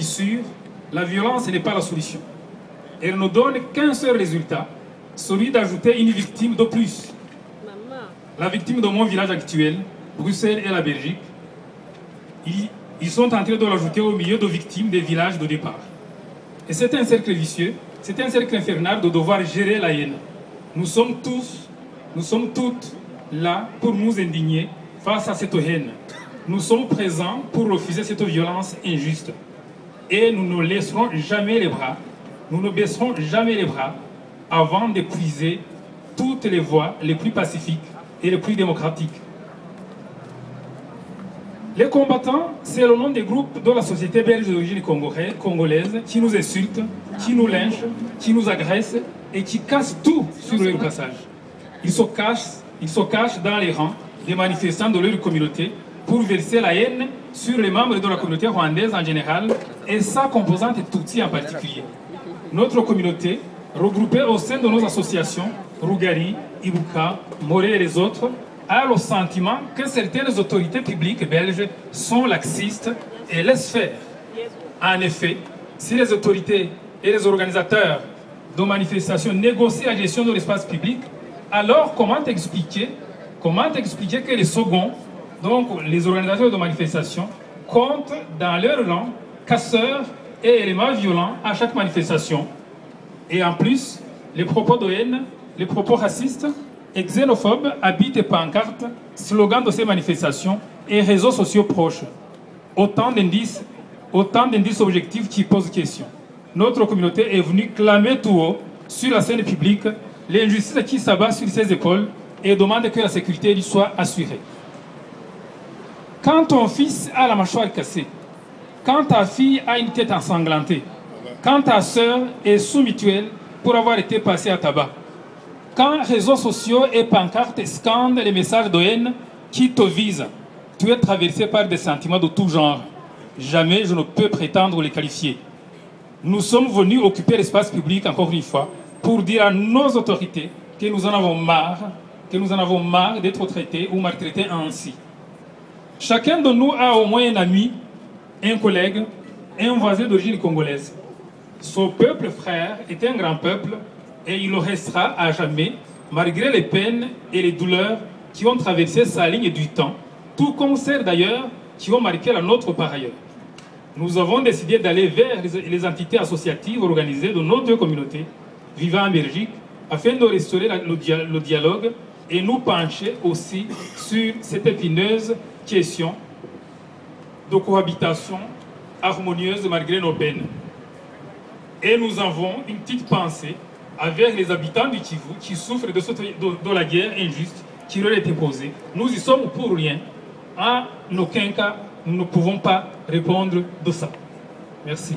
fissures, la violence n'est pas la solution. Elle ne donne qu'un seul résultat, celui d'ajouter une victime de plus. La victime de mon village actuel, Bruxelles et la Belgique, ils sont en train de l'ajouter au milieu de victimes des villages de départ. Et c'est un cercle vicieux, c'est un cercle infernal de devoir gérer la haine. Nous sommes toutes là pour nous indigner face à cette haine. Nous sommes présents pour refuser cette violence injuste. Et nous ne laisserons jamais les bras, nous ne baisserons jamais les bras avant d'épuiser toutes les voies les plus pacifiques et les plus démocratiques. Les combattants, c'est le nom des groupes de la société belge d'origine congolaise qui nous insultent, qui nous lynchent, qui nous agressent et qui cassent tout sur leur passage. Ils se cachent dans les rangs des manifestants de leur communauté pour verser la haine sur les membres de la communauté rwandaise en général et sa composante Tutsi en particulier. Notre communauté, regroupée au sein de nos associations, Rugari, Ibuka, Moré et les autres, a le sentiment que certaines autorités publiques belges sont laxistes et laissent faire. En effet, si les autorités et les organisateurs de manifestations négocient la gestion de l'espace public, alors comment expliquer que les seconds, donc les organisateurs de manifestations, comptent dans leur rang casseurs et éléments violents à chaque manifestation? Et en plus, les propos de haine, les propos racistes et xénophobes habitent et pancartes, slogans de ces manifestations et réseaux sociaux proches. Autant d'indices objectifs qui posent question. Notre communauté est venue clamer tout haut sur la scène publique l'injustice qui s'abat sur ses épaules et demande que la sécurité lui soit assurée. Quand ton fils a la mâchoire cassée, quand ta fille a une tête ensanglantée, quand ta sœur est sous mutuelle pour avoir été passée à tabac, quand réseaux sociaux et pancartes scandent les messages de haine qui te visent, tu es traversé par des sentiments de tout genre. Jamais je ne peux prétendre les qualifier. Nous sommes venus occuper l'espace public, encore une fois, pour dire à nos autorités que nous en avons marre d'être traités ou maltraités ainsi. Chacun de nous a au moins un ami, un collègue, un voisin d'origine congolaise. Ce peuple frère est un grand peuple et il le restera à jamais, malgré les peines et les douleurs qui ont traversé sa ligne du temps, tout comme celles d'ailleurs qui ont marqué la nôtre par ailleurs. Nous avons décidé d'aller vers les entités associatives organisées de nos deux communautés vivant en Belgique afin de restaurer le dialogue et nous pencher aussi sur cette épineuse question de cohabitation harmonieuse malgré nos peines. Et nous avons une petite pensée avec les habitants du Kivu qui souffrent de la guerre injuste qui leur a été posée. Nous y sommes pour rien. En aucun cas, nous ne pouvons pas répondre de ça. Merci.